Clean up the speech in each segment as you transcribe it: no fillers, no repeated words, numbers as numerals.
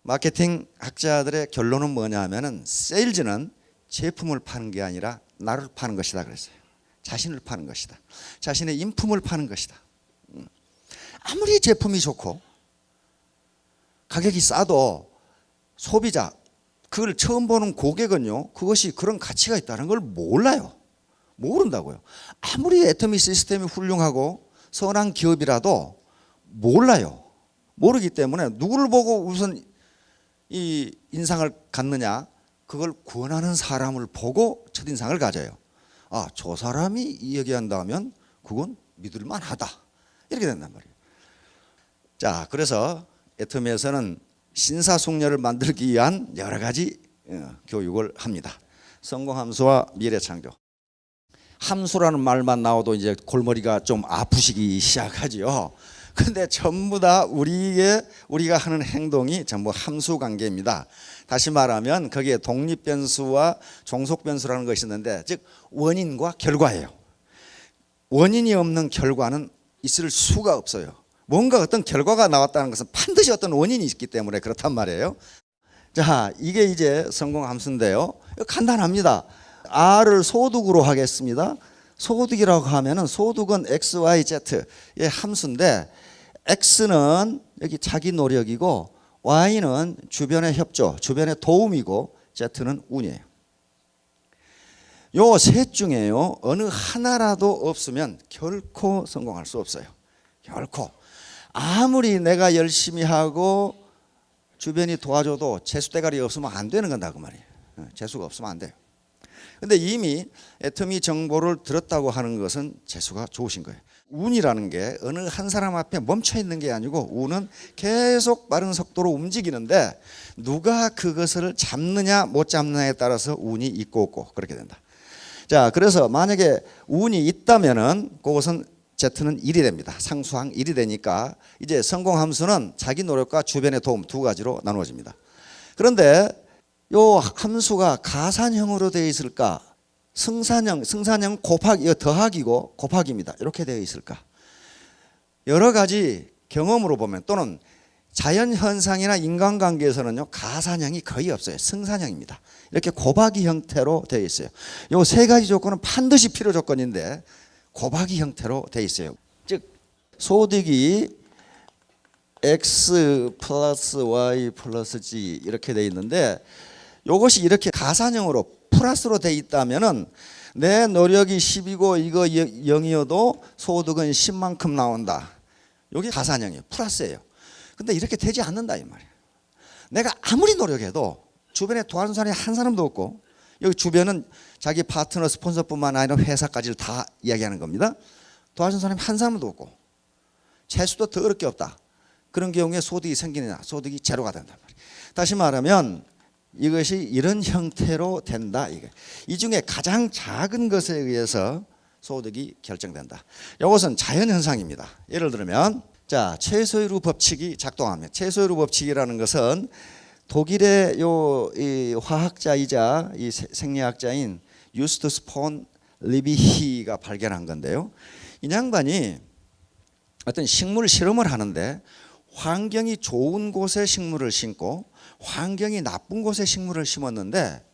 마케팅 학자들의 결론은 뭐냐 하면은 세일즈는 제품을 파는 게 아니라 나를 파는 것이다 그랬어요. 자신을 파는 것이다. 자신의 인품을 파는 것이다. 아무리 제품이 좋고 가격이 싸도 소비자, 그걸 처음 보는 고객은요, 그것이 그런 가치가 있다는 걸 몰라요. 모른다고요. 아무리 애터미 시스템이 훌륭하고 선한 기업이라도 몰라요. 모르기 때문에 누구를 보고 우선 이 인상을 갖느냐, 그걸 권하는 사람을 보고 첫인상을 가져요. 아, 저 사람이 이야기한다면 그건 믿을만하다, 이렇게 된단 말이에요. 자, 그래서 애터미에서는 신사숙녀를 만들기 위한 여러 가지 교육을 합니다. 성공함수와 미래창조. 함수라는 말만 나와도 이제 골머리가 좀 아프시기 시작하지요. 근데 전부 다 우리가 하는 행동이 전부 함수 관계입니다. 다시 말하면 거기에 독립변수와 종속변수라는 것이 있는데, 즉 원인과 결과예요. 원인이 없는 결과는 있을 수가 없어요. 뭔가 어떤 결과가 나왔다는 것은 반드시 어떤 원인이 있기 때문에 그렇단 말이에요. 자, 이게 이제 성공함수인데요. 간단합니다. R을 소득으로 하겠습니다. 소득이라고 하면은 소득은 X, Y, Z의 함수인데, X는 여기 자기 노력이고 Y는 주변의 협조, 주변의 도움이고 Z는 운이에요. 요 셋 중에요, 어느 하나라도 없으면 결코 성공할 수 없어요. 결코. 아무리 내가 열심히 하고 주변이 도와줘도 재수대가리 없으면 안 되는 건다 그 말이에요. 재수가 없으면 안 돼요. 근데 이미 애터미 정보를 들었다고 하는 것은 재수가 좋으신 거예요. 운이라는 게 어느 한 사람 앞에 멈춰 있는 게 아니고, 운은 계속 빠른 속도로 움직이는데 누가 그것을 잡느냐 못 잡느냐에 따라서 운이 있고 없고 그렇게 된다. 자, 그래서 만약에 운이 있다면은 그것은 Z는 1이 됩니다. 상수항 1이 되니까 이제 성공함수는 자기 노력과 주변의 도움 두 가지로 나누어집니다. 그런데 요 함수가 가산형으로 되어 있을까? 승산형 곱하기, 더하기고 곱하기입니다. 이렇게 되어 있을까? 여러 가지 경험으로 보면, 또는 자연현상이나 인간관계에서는요, 가산형이 거의 없어요. 승산형입니다. 이렇게 곱하기 형태로 되어 있어요. 요 세 가지 조건은 반드시 필요 조건인데 곱하기 형태로 되어 있어요. 즉 소득이 X 플러스 Y 플러스 G 이렇게 되어 있는데, 이것이 이렇게 가산형으로 플러스로 되어 있다면은 내 노력이 10이고 이거 0이어도 소득은 10만큼 나온다. 여기 가산형이에요. 플러스예요. 근데 이렇게 되지 않는다 이 말이에요. 내가 아무리 노력해도 주변에 도와주는 사람이 한 사람도 없고, 여기 주변은 자기 파트너, 스폰서뿐만 아니라 회사까지를 다 이야기하는 겁니다. 도와주는 사람이 한 사람도 없고 재수도 더 어렵게 없다. 그런 경우에 소득이 생기느냐? 소득이 제로가 된단 말이에요. 다시 말하면 이것이 이런 형태로 된다. 이 중에 가장 작은 것에 의해서 소득이 결정된다. 이것은 자연현상입니다. 예를 들면, 자, 최소율 법칙이 작동합니다. 최소율 법칙이라는 것은 독일의 이 화학자이자 이 생리학자인 유스투스 폰 리비히가 발견한 건데요. 이 양반이 어떤 식물 실험을 하는데 환경이 좋은 곳에 식물을 심고 환경이 나쁜 곳에 식물을 심었는데,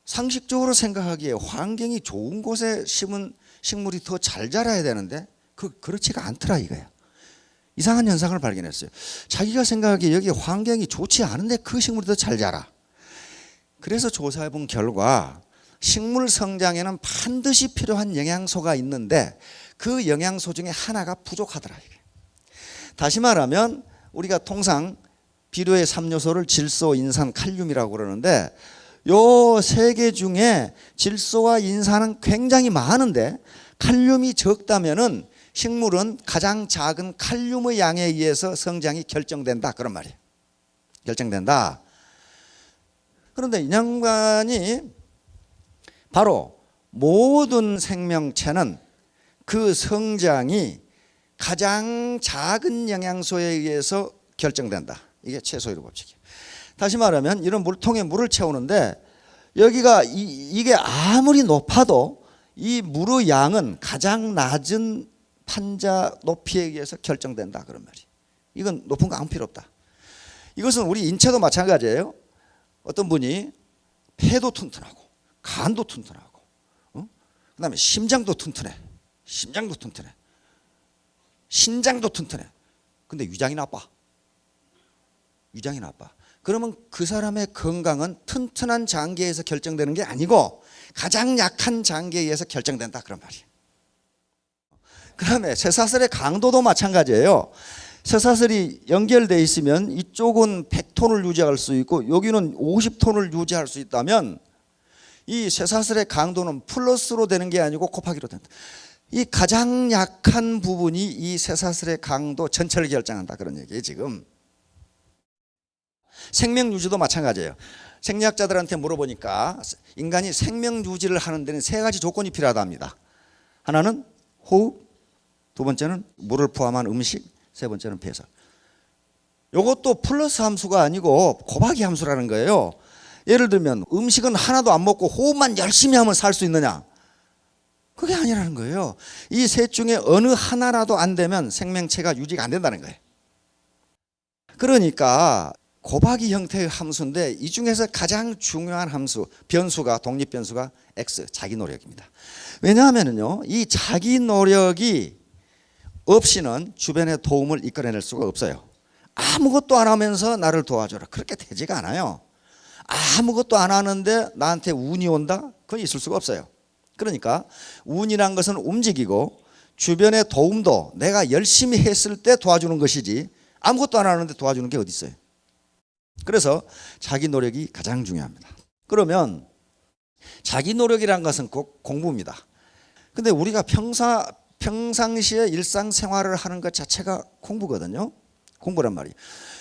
상식적으로 생각하기에 환경이 좋은 곳에 심은 식물이 더 잘 자라야 되는데 그렇지가 않더라 이거야. 이상한 현상을 발견했어요. 자기가 생각하기에 여기 환경이 좋지 않은데 그 식물이 더 잘 자라. 그래서 조사해 본 결과 식물 성장에는 반드시 필요한 영양소가 있는데 그 영양소 중에 하나가 부족하더라 이게. 다시 말하면 우리가 통상 비료의 3요소를 질소, 인산, 칼륨이라고 그러는데, 요 세 개 중에 질소와 인산은 굉장히 많은데 칼륨이 적다면은 식물은 가장 작은 칼륨의 양에 의해서 성장이 결정된다 그런 말이에요. 결정된다. 그런데 이 양반이 바로 모든 생명체는 그 성장이 가장 작은 영양소에 의해서 결정된다. 이게 최소율 법칙이에요. 다시 말하면 이런 물통에 물을 채우는데 여기가 이게 아무리 높아도 이 물의 양은 가장 낮은 판자 높이에 의해서 결정된다 그런 말이에요. 이건 높은 거 아무 필요 없다. 이것은 우리 인체도 마찬가지예요. 어떤 분이 폐도 튼튼하고 간도 튼튼하고 그다음에 심장도 튼튼해. 심장도 튼튼해. 신장도 튼튼해. 근데 위장이 나빠. 위장이 나빠. 그러면 그 사람의 건강은 튼튼한 장기에서 결정되는 게 아니고 가장 약한 장기에 의해서 결정된다 그런 말이에요. 그다음에 쇠사슬의 강도도 마찬가지예요. 쇠사슬이 연결되어 있으면 이쪽은 100톤을 유지할 수 있고 여기는 50톤을 유지할 수 있다면 이 쇠사슬의 강도는 플러스로 되는 게 아니고 곱하기로 된다. 이 가장 약한 부분이 이 쇠사슬의 강도 전체를 결정한다 그런 얘기예요. 지금 생명 유지도 마찬가지예요. 생리학자들한테 물어보니까 인간이 생명 유지를 하는 데는 세 가지 조건이 필요하답니다. 하나는 호흡, 두 번째는 물을 포함한 음식, 세 번째는 배설. 이것도 플러스 함수가 아니고 곱하기 함수라는 거예요. 예를 들면 음식은 하나도 안 먹고 호흡만 열심히 하면 살 수 있느냐? 그게 아니라는 거예요. 이 셋 중에 어느 하나라도 안 되면 생명체가 유지가 안 된다는 거예요. 그러니까 곱하기 형태의 함수인데 이 중에서 가장 중요한 함수, 변수가 독립 변수가 X, 자기 노력입니다. 왜냐하면요, 이 자기 노력이 없이는 주변의 도움을 이끌어낼 수가 없어요. 아무것도 안 하면서 나를 도와줘라. 그렇게 되지가 않아요. 아무것도 안 하는데 나한테 운이 온다? 그건 있을 수가 없어요. 그러니까 운이란 것은 움직이고 주변의 도움도 내가 열심히 했을 때 도와주는 것이지 아무것도 안 하는데 도와주는 게 어디 있어요. 그래서 자기 노력이 가장 중요합니다. 그러면 자기 노력이란 것은 꼭 공부입니다. 근데 우리가 평상시에 일상생활을 하는 것 자체가 공부거든요. 공부란 말이에요.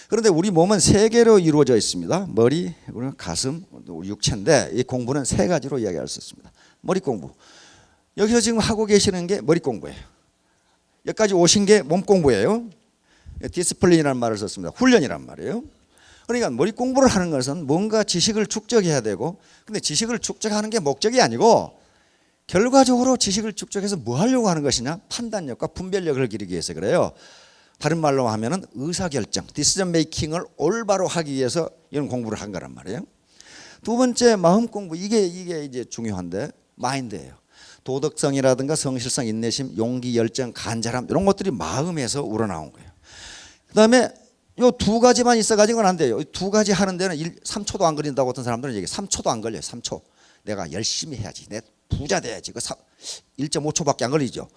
그런데 우리 몸은 세 개로 이루어져 있습니다. 머리, 가슴, 우리 육체인데 이 공부는 세 가지로 이야기할 수 있습니다. 머리 공부. 여기서 지금 하고 계시는 게 머리 공부예요. 여기까지 오신 게 몸 공부예요. 디스플린이라는 말을 썼습니다. 훈련이란 말이에요. 그러니까 머리 공부를 하는 것은 뭔가 지식을 축적해야 되고, 근데 지식을 축적하는 게 목적이 아니고 결과적으로 지식을 축적해서 뭐 하려고 하는 것이냐? 판단력과 분별력을 기르기 위해서 그래요. 다른 말로 하면은 의사결정, 디시전 메이킹을 올바로 하기 위해서 이런 공부를 한 거란 말이에요. 두 번째 마음 공부, 이게 이제 중요한데 마인드예요. 도덕성이라든가 성실성, 인내심, 용기, 열정, 간절함 이런 것들이 마음에서 우러나온 거예요. 그다음에 요 두 가지만 있어가지고는 안 돼요. 두 가지 하는 데는 3초도 안 걸린다고 어떤 사람들은 얘기해요. 3초도 안 걸려요. 3초. 내가 열심히 해야지. 내 부자 돼야지. 그 1.5초밖에 안 걸리죠.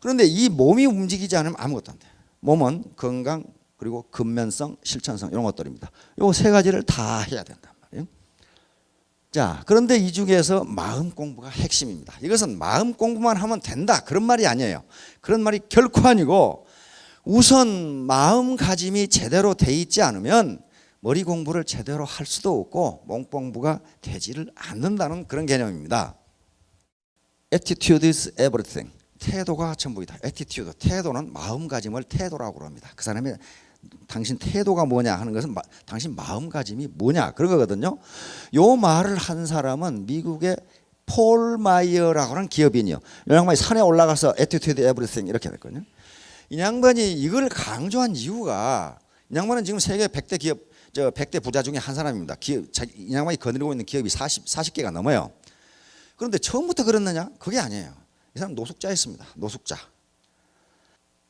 그런데 이 몸이 움직이지 않으면 아무것도 안 돼요. 몸은 건강 그리고 근면성, 실천성 이런 것들입니다. 요 세 가지를 다 해야 된단 말이에요. 자, 그런데 이 중에서 마음 공부가 핵심입니다. 이것은 마음 공부만 하면 된다 그런 말이 아니에요. 그런 말이 결코 아니고 우선 마음가짐이 제대로 돼 있지 않으면 머리 공부를 제대로 할 수도 없고 몸 공부가 되지를 않는다는 그런 개념입니다. Attitude is everything. 태도가 전부이다. Attitude, 태도는 마음가짐을 태도라고 합니다. 그 사람이 당신 태도가 뭐냐 하는 것은 당신 마음가짐이 뭐냐 그런 거거든요. 요 말을 한 사람은 미국의 폴 마이어라고 하는 기업인이요. 이 양반이 산에 올라가서 Attitude everything 이렇게 됐거든요. 이 양반이 이걸 강조한 이유가 이 양반은 지금 세계 100대 기업 100대 부자 중에 한 사람입니다. 이 양반이 거느리고 있는 기업이 40개가 넘어요. 그런데 처음부터 그랬느냐? 그게 아니에요. 이 사람 노숙자였습니다. 노숙자.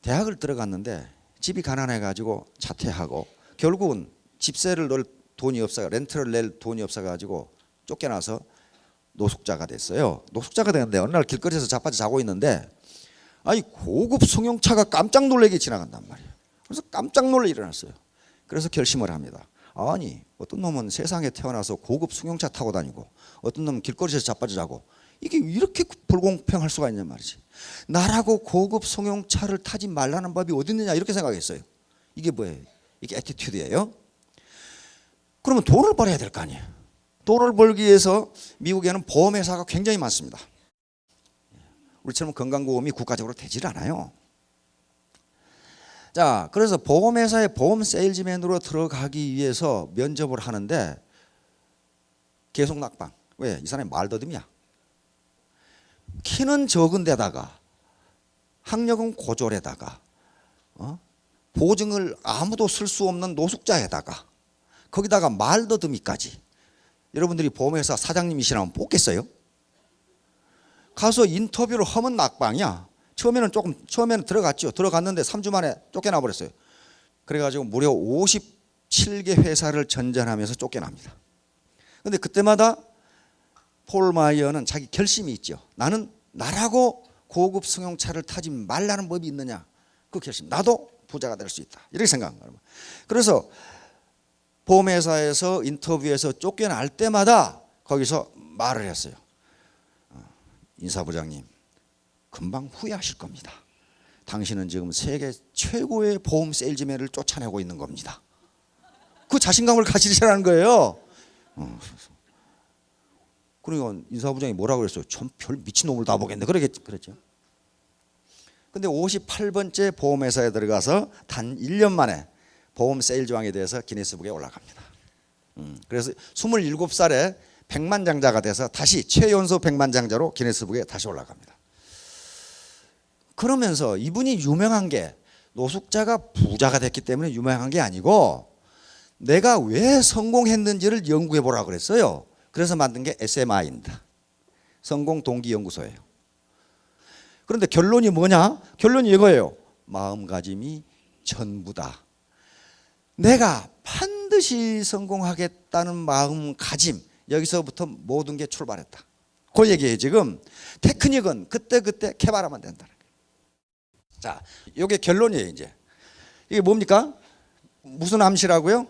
대학을 들어갔는데 집이 가난해가지고 자퇴하고 결국은 집세를 넣을 돈이 없어, 렌트를 낼 돈이 없어가지고 쫓겨나서 노숙자가 됐어요. 노숙자가 됐는데 어느 날 길거리에서 자빠져 자고 있는데 아니 고급 승용차가 깜짝 놀라게 지나간단 말이에요. 그래서 깜짝 놀라 일어났어요. 그래서 결심을 합니다. 아니 어떤 놈은 세상에 태어나서 고급 승용차 타고 다니고 어떤 놈은 길거리에서 자빠져 자고 이게 이렇게 불공평할 수가 있냔 말이지. 나라고 고급 승용차를 타지 말라는 법이 어디 있느냐 이렇게 생각했어요. 이게 뭐예요? 이게 애티튜드예요. 그러면 돈을 벌어야 될 거 아니에요. 돈을 벌기 위해서 미국에는 보험회사가 굉장히 많습니다. 우리처럼 건강보험이 국가적으로 되질 않아요. 자, 그래서 보험회사에 보험 세일즈맨으로 들어가기 위해서 면접을 하는데 계속 낙방. 왜? 이 사람이 말더듬이야. 키는 적은 데다가 학력은 고졸에다가 보증을 아무도 쓸 수 없는 노숙자에다가 거기다가 말더듬이까지. 여러분들이 보험회사 사장님이시라면 뽑겠어요? 가서 인터뷰를 하면 낙방이야. 처음에는 들어갔죠. 들어갔는데 3주 만에 쫓겨나 버렸어요. 그래가지고 무려 57개 회사를 전전하면서 쫓겨납니다. 근데 그때마다 폴 마이어는 자기 결심이 있죠. 나는 나라고 고급 승용차를 타지 말라는 법이 있느냐. 그 결심. 나도 부자가 될 수 있다. 이렇게 생각한 거예요. 그래서 보험회사에서 인터뷰에서 쫓겨날 때마다 거기서 말을 했어요. 인사부장님, 금방 후회하실 겁니다. 당신은 지금 세계 최고의 보험 세일즈맨을 쫓아내고 있는 겁니다. 그 자신감을 가지시라는 거예요. 그러니까 인사부장이 뭐라고 그랬어요? 전 별 미친놈을 다 보겠네. 그랬죠. 근데 58번째 보험회사에 들어가서 단 1년 만에 보험 세일즈왕에 대해서 기네스북에 올라갑니다. 그래서 27살에 백만장자가 돼서 다시 최연소 백만장자로 기네스북에 다시 올라갑니다. 그러면서 이분이 유명한 게 노숙자가 부자가 됐기 때문에 유명한 게 아니고 내가 왜 성공했는지를 연구해 보라고 그랬어요. 그래서 만든 게 SMI입니다. 성공 동기 연구소예요. 그런데 결론이 뭐냐? 결론이 이거예요. 마음가짐이 전부다. 내가 반드시 성공하겠다는 마음가짐, 여기서부터 모든 게 출발했다. 그 얘기예요. 지금 테크닉은 그때그때 개발하면 된다는 거예요. 자, 이게 결론이에요. 이제 이게 뭡니까? 무슨 암시라고요?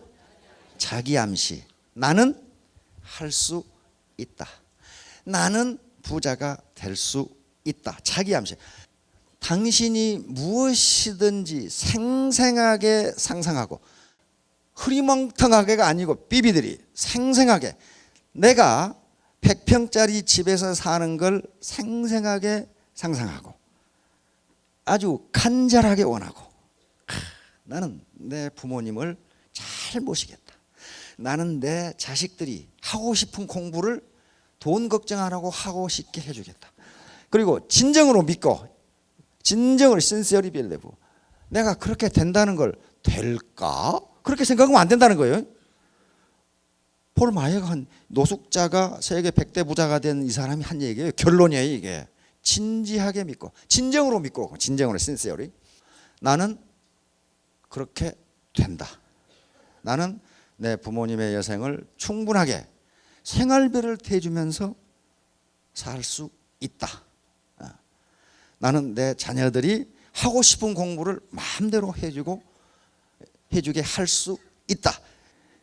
자기 암시. 나는 할 수 있다. 나는 부자가 될 수 있다. 자기 암시. 당신이 무엇이든지 생생하게 상상하고 흐리멍텅하게가 아니고 삐비들이 생생하게 내가 100평짜리 집에서 사는 걸 생생하게 상상하고 아주 간절하게 원하고 나는 내 부모님을 잘 모시겠다. 나는 내 자식들이 하고 싶은 공부를 돈 걱정 안 하고 하고 싶게 해주겠다. 그리고 진정으로 믿고 진정으로 sincerely believe 내가 그렇게 된다는 걸 될까? 그렇게 생각하면 안 된다는 거예요. 폴 마이어가 한 노숙자가 세계 100대 부자가 된 이 사람이 한 얘기예요. 결론이에요. 이게 진지하게 믿고 진정으로 믿고 진정으로 sincerely 나는 그렇게 된다. 나는 내 부모님의 여생을 충분하게 생활비를 대주면서 살 수 있다. 나는 내 자녀들이 하고 싶은 공부를 마음대로 해주게 할 수 있다.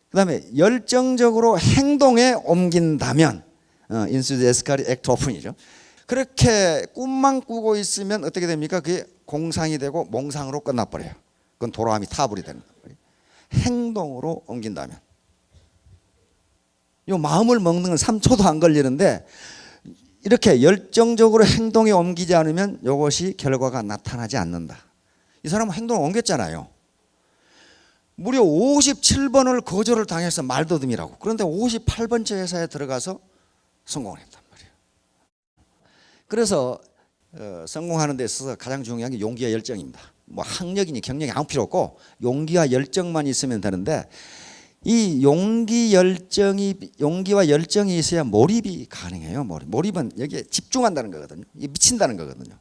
그 다음에 열정적으로 행동에 옮긴다면 enthusiastically act often이죠. 그렇게 꿈만 꾸고 있으면 어떻게 됩니까? 그게 공상이 되고 몽상으로 끝나버려요. 그건 도로함이 타불이 되는 거예요. 행동으로 옮긴다면 이 마음을 먹는 건 3초도 안 걸리는데 이렇게 열정적으로 행동에 옮기지 않으면 이것이 결과가 나타나지 않는다. 이 사람은 행동을 옮겼잖아요. 무려 57번을 거절을 당해서 말더듬이라고. 그런데 58번째 회사에 들어가서 성공을 했단 말이에요. 그래서 성공하는 데 있어서 가장 중요한 게 용기와 열정입니다. 뭐 학력이니 경력이 아무 필요 없고 용기와 열정만 있으면 되는데 이 용기와 열정이 있어야 몰입이 가능해요. 몰입은 여기에 집중한다는 거거든요. 미친다는 거거든요.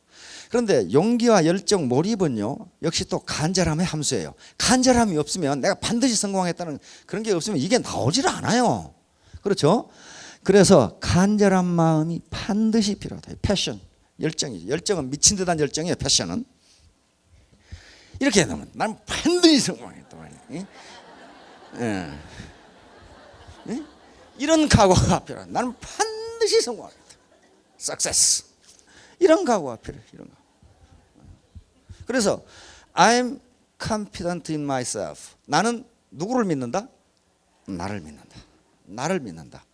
그런데 용기와 열정, 몰입은요 역시 또 간절함의 함수예요. 간절함이 없으면 내가 반드시 성공했다는 그런 게 없으면 이게 나오질 않아요. 그렇죠? 그래서 간절한 마음이 반드시 필요하다. 패션, 열정이죠. 열정은 미친 듯한 열정이에요. 패션은 이렇게 되면 난 반드시 성공했다. 이런 각오가 필요해. 나는 반드시 성공하겠다. Success. 이런 각오가 필요해. 이런 각오. 그래서 I'm confident in myself. 나는 누구를 믿는다? 나를 믿는다. 나를 믿는다.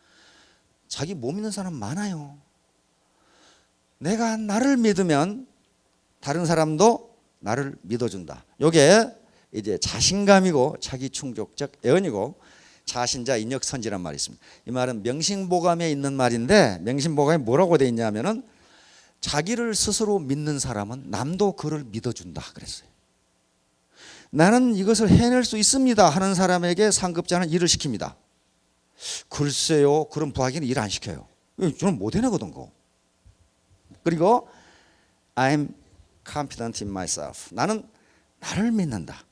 자기 못 믿는 사람 많아요. 내가 나를 믿으면 다른 사람도 나를 믿어준다. 이게 이제 자신감이고 자기 충족적 애언이고 자신자 인역선지란 말이 있습니다. 이 말은 명심보감에 있는 말인데 명심보감에 뭐라고 돼 있냐면은 자기를 스스로 믿는 사람은 남도 그를 믿어준다 그랬어요. 나는 이것을 해낼 수 있습니다 하는 사람에게 상급자는 일을 시킵니다. 글쎄요, 그런 부하에게는 일 안 시켜요. 저는 못 해내거든. 그리고 I'm confident in myself. 나는 나를 믿는다.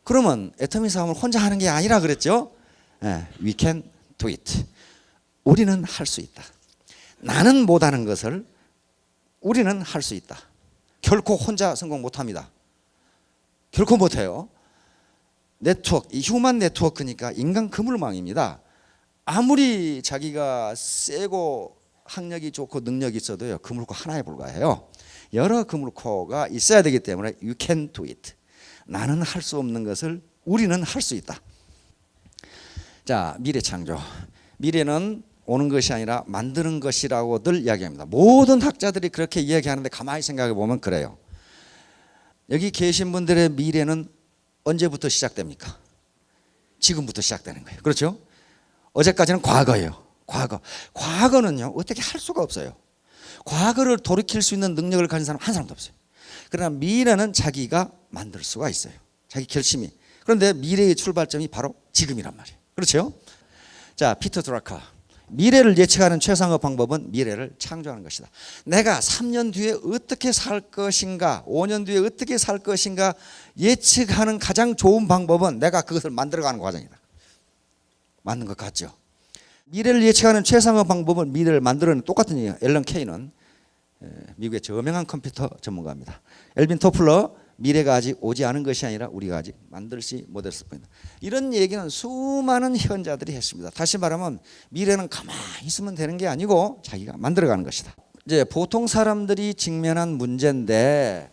그러면 애터미 사업을 혼자 하는 게 아니라 그랬죠. We can do it. 우리는 할 수 있다. 나는 못하는 것을 우리는 할 수 있다. 결코 혼자 성공 못합니다. 결코 못해요. 네트워크, 휴먼 네트워크니까 인간 그물망입니다. 아무리 자기가 세고 학력이 좋고 능력이 있어도요, 그물코 하나에 불과해요. 여러 그물코가 있어야 되기 때문에 you can do it. 나는 할 수 없는 것을 우리는 할 수 있다. 자, 미래 창조. 미래는 오는 것이 아니라 만드는 것이라고들 이야기합니다. 모든 학자들이 그렇게 이야기하는데 가만히 생각해 보면 그래요. 여기 계신 분들의 미래는 언제부터 시작됩니까? 지금부터 시작되는 거예요. 그렇죠? 어제까지는 과거예요. 과거는요, 어떻게 할 수가 없어요. 과거를 돌이킬 수 있는 능력을 가진 사람 한 사람도 없어요. 그러나 미래는 자기가 만들 수가 있어요. 자기 결심이. 그런데 미래의 출발점이 바로 지금이란 말이에요. 그렇죠? 자, 피터 드라커. 미래를 예측하는 최상의 방법은 미래를 창조하는 것이다. 내가 3년 뒤에 어떻게 살 것인가, 5년 뒤에 어떻게 살 것인가 예측하는 가장 좋은 방법은 내가 그것을 만들어가는 과정이다. 맞는 것 같죠? 미래를 예측하는 최상의 방법은 미래를 만들어내는 똑같은 얘기예요. 앨런 케이는 미국의 저명한 컴퓨터 전문가입니다. 엘빈 토플러, 미래가 아직 오지 않은 것이 아니라 우리가 아직 만들지 못했을 뿐이다. 이런 얘기는 수많은 현자들이 했습니다. 다시 말하면 미래는 가만히 있으면 되는 게 아니고 자기가 만들어가는 것이다. 이제 보통 사람들이 직면한 문제인데,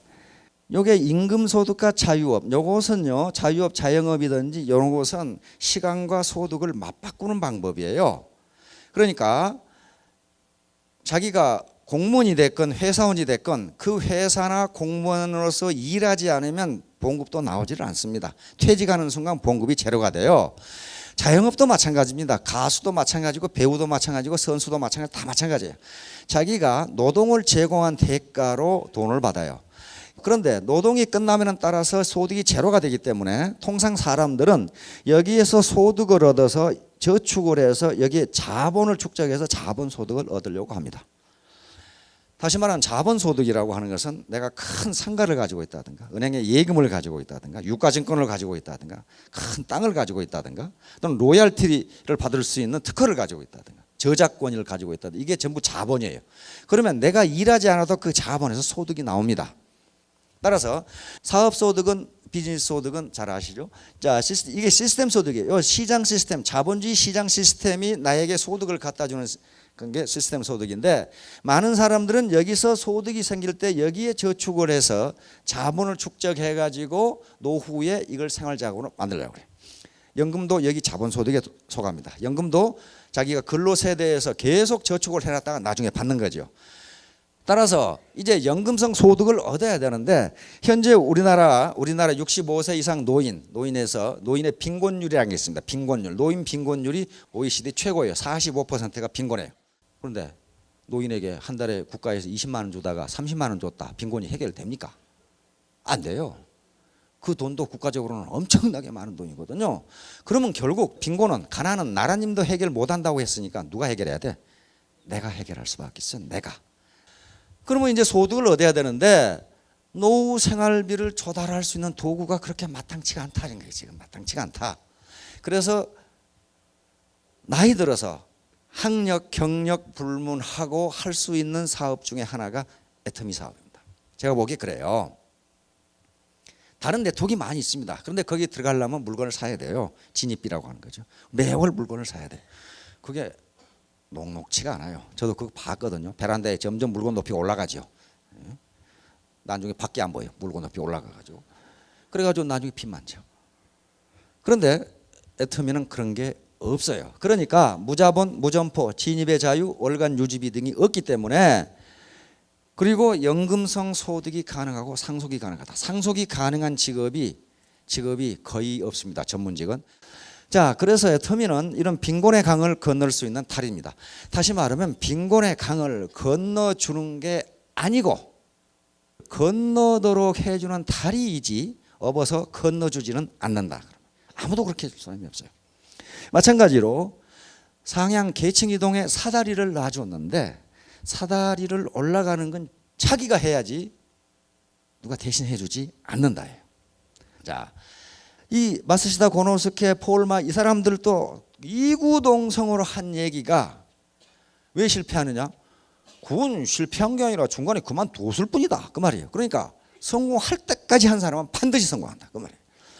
요게 임금소득과 자유업, 요것은요, 자유업, 자영업이든지 이런 것은 시간과 소득을 맞바꾸는 방법이에요. 그러니까 자기가 공무원이 됐건 회사원이 됐건 그 회사나 공무원으로서 일하지 않으면 봉급도 나오지를 않습니다. 퇴직하는 순간 봉급이 제로가 돼요. 자영업도 마찬가지입니다. 가수도 마찬가지고 배우도 마찬가지고 선수도 마찬가지, 다 마찬가지예요. 자기가 노동을 제공한 대가로 돈을 받아요. 그런데 노동이 끝나면 따라서 소득이 제로가 되기 때문에 통상 사람들은 여기에서 소득을 얻어서 저축을 해서 여기에 자본을 축적해서 자본소득을 얻으려고 합니다. 다시 말하면 자본소득이라고 하는 것은 내가 큰 상가를 가지고 있다든가, 은행에 예금을 가지고 있다든가, 유가증권을 가지고 있다든가, 큰 땅을 가지고 있다든가, 또는 로열티를 받을 수 있는 특허를 가지고 있다든가, 저작권을 가지고 있다든가, 이게 전부 자본이에요. 그러면 내가 일하지 않아도 그 자본에서 소득이 나옵니다. 따라서 사업소득은, 비즈니스 소득은 잘 아시죠? 자, 이게 시스템 소득이에요. 시장 시스템, 자본주의 시장 시스템이 나에게 소득을 갖다 주는 게 시스템 소득인데, 많은 사람들은 여기서 소득이 생길 때 여기에 저축을 해서 자본을 축적해 가지고 노후에 이걸 생활자금으로 만들려고 해요. 연금도 여기 자본소득에 속합니다. 연금도 자기가 근로세대에서 계속 저축을 해놨다가 나중에 받는 거죠. 따라서 이제 연금성 소득을 얻어야 되는데, 현재 우리나라 65세 이상 노인의 빈곤율이라는 게 있습니다. 빈곤율, 노인 빈곤율이 OECD 최고예요. 45%가 빈곤해요. 그런데 노인에게 한 달에 국가에서 20만 원 주다가 30만 원 줬다, 빈곤이 해결됩니까? 안 돼요. 그 돈도 국가적으로는 엄청나게 많은 돈이거든요. 그러면 결국 빈곤은, 가난은 나라님도 해결 못한다고 했으니까 누가 해결해야 돼? 내가 해결할 수밖에 없어. 내가. 그러면 이제 소득을 얻어야 되는데, 노후 생활비를 조달할 수 있는 도구가 그렇게 마땅치가 않다는 거예요. 지금 마땅치가 않다. 그래서 나이 들어서 학력, 경력 불문하고 할 수 있는 사업 중에 하나가 애터미 사업입니다. 제가 보기에 그래요. 다른 네트워크가 많이 있습니다. 그런데 거기 들어가려면 물건을 사야 돼요. 진입비라고 하는 거죠. 매월 물건을 사야 돼요. 그게 녹록치가 않아요. 저도 그거 봤거든요. 베란다에 점점 물건 높이가 올라가죠. 나중에 밖에 안 보여요. 물건 높이 올라가가지고. 그래가지고 나중에 빚만 져. 그런데 애터미는 그런 게 없어요. 그러니까 무자본, 무점포, 진입의 자유, 월간 유지비 등이 없기 때문에, 그리고 연금성 소득이 가능하고 상속이 가능하다. 상속이 가능한 직업이 거의 없습니다. 전문직은. 자, 그래서 애터미는 이런 빈곤의 강을 건널 수 있는 다리입니다. 다시 말하면 빈곤의 강을 건너주는 게 아니고 건너도록 해주는 다리이지, 업어서 건너주지는 않는다. 아무도 그렇게 해줄 사람이 없어요. 마찬가지로 상향 계층 이동에 사다리를 놔줬는데 사다리를 올라가는 건 자기가 해야지 누가 대신 해주지 않는다예요. 자, 이 마스시다 고노스케, 폴마 이 사람들도 이구동성으로 한 얘기가 왜 실패하느냐? 그건 실패한 게 아니라 중간에 그만뒀을 뿐이다 그 말이에요. 그러니까 성공할 때까지 한 사람은 반드시 성공한다 그 말이에요.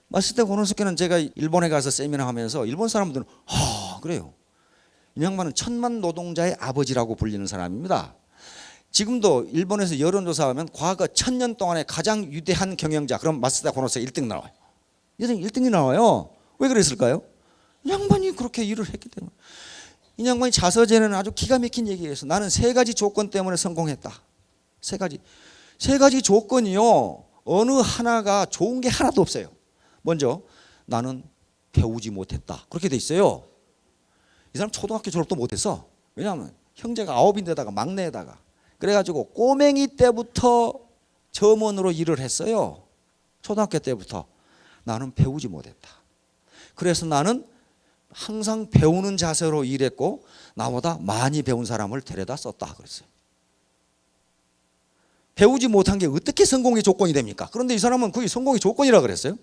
마스시다 고노스케는 제가 일본에 가서 세미나 하면서 일본 사람들은 그래요. 이 양반은 천만 노동자의 아버지라고 불리는 사람입니다. 지금도 일본에서 여론조사하면 과거 1000년 동안에 가장 위대한 경영자 그럼 마스시다 고노스케 1등 나와요. 1등이 나와요. 왜 그랬을까요? 이 양반이 그렇게 일을 했기 때문에. 이 양반이 자서전에는 아주 기가 막힌 얘기를 나는 3가지 조건 때문에 성공했다. 3가지 조건이요. 어느 하나가 좋은 게 하나도 없어요. 먼저 나는 배우지 못했다. 그렇게 돼 있어요. 이 사람 초등학교 졸업도 못했어. 왜냐하면 형제가 9인데다가 막내에다가 그래가지고 꼬맹이 때부터 점원으로 일을 했어요. 초등학교 때부터. 나는 배우지 못했다. 그래서 나는 항상 배우는 자세로 일했고 나보다 많이 배운 사람을 데려다 썼다 그랬어요. 배우지 못한 게 어떻게 성공의 조건이 됩니까? 그런데 이 사람은 그게 성공의 조건이라 그랬어요.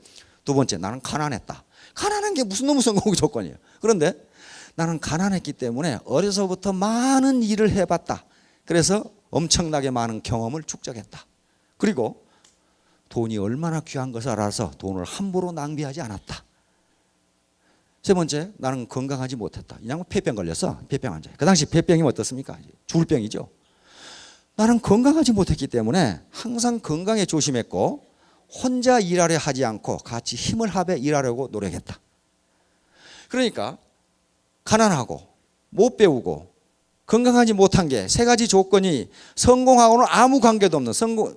두 번째, 나는 가난했다. 가난한 게 무슨 놈의 성공의 조건이에요. 그런데 나는 가난했기 때문에 어려서부터 많은 일을 해봤다. 그래서 엄청나게 많은 경험을 축적했다. 그리고 돈이 얼마나 귀한 것을 알아서 돈을 함부로 낭비하지 않았다. 세 번째, 나는 건강하지 못했다. 이 양반 폐병 걸렸어. 폐병 환자. 그 당시 폐병이 어떻습니까? 죽을 병이죠. 나는 건강하지 못했기 때문에 항상 건강에 조심했고 혼자 일하려 하지 않고 같이 힘을 합해 일하려고 노력했다. 그러니까 가난하고 못 배우고 건강하지 못한 게 3가지 조건이 성공하고는 아무 관계도 없는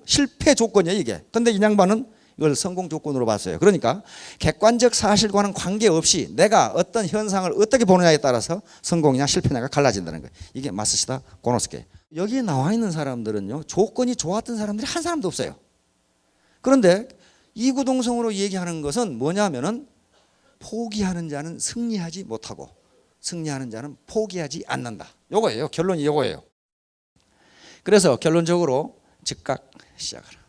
실패 조건이에요 이게. 그런데 이 양반은 이걸 성공 조건으로 봤어요. 그러니까 객관적 사실과는 관계없이 내가 어떤 현상을 어떻게 보느냐에 따라서 성공이냐 실패냐가 갈라진다는 거예요. 이게 마스시다 고노스케. 여기 나와 있는 사람들은요 조건이 좋았던 사람들이 한 사람도 없어요. 그런데 이구동성으로 얘기하는 것은 뭐냐면은 포기하는 자는 승리하지 못하고 승리하는 자는 포기하지 않는다. 요거예요. 결론이 요거예요. 그래서 결론적으로 즉각 시작하라.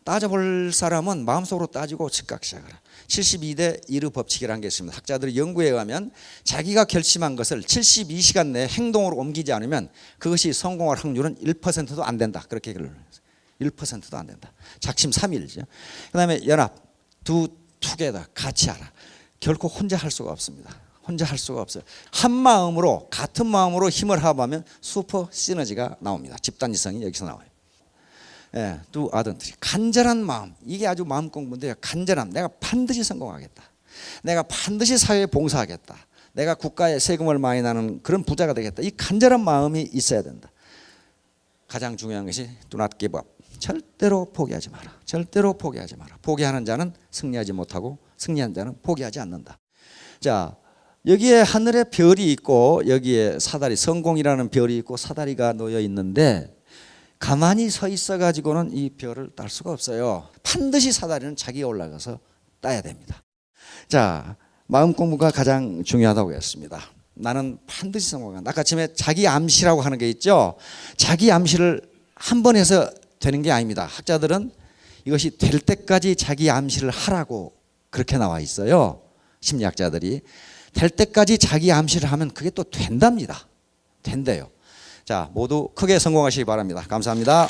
따져볼 사람은 마음속으로 따지고 즉각 시작하라. 72대 1의 법칙이라는 게 있습니다. 학자들의 연구에 의하면 자기가 결심한 것을 72시간 내에 행동으로 옮기지 않으면 그것이 성공할 확률은 1%도 안 된다. 그렇게 결론을 했어요. 1%도 안 된다. 작심 3일이죠. 그다음에 연합, 투게더 같이 하라. 결코 혼자 할 수가 없습니다. 혼자 할 수가 없어요. 한 마음으로 같은 마음으로 힘을 합하면 슈퍼 시너지가 나옵니다. 집단지성이 여기서 나와요. 예, 두 아던트리 간절한 마음. 이게 아주 마음 공부인데요. 간절함. 내가 반드시 성공하겠다. 내가 반드시 사회에 봉사하겠다. 내가 국가에 세금을 많이 나는 그런 부자가 되겠다. 이 간절한 마음이 있어야 된다. 가장 중요한 것이 do not give up. 절대로 포기하지 마라. 절대로 포기하지 마라. 포기하는 자는 승리하지 못하고 승리한 자는 포기하지 않는다. 자, 여기에 하늘에 별이 있고 여기에 사다리, 성공이라는 별이 있고 사다리가 놓여 있는데 가만히 서 있어 가지고는 이 별을 딸 수가 없어요. 반드시 사다리는 자기가 올라가서 따야 됩니다. 자, 마음 공부가 가장 중요하다고 했습니다. 나는 반드시 성공한다. 아까 아침에 자기 암시라고 하는 게 있죠. 자기 암시를 한 번 해서 되는 게 아닙니다. 학자들은 이것이 될 때까지 자기 암시를 하라고 그렇게 나와 있어요. 심리학자들이. 될 때까지 자기 암시를 하면 그게 또 된답니다. 된대요. 자, 모두 크게 성공하시기 바랍니다. 감사합니다.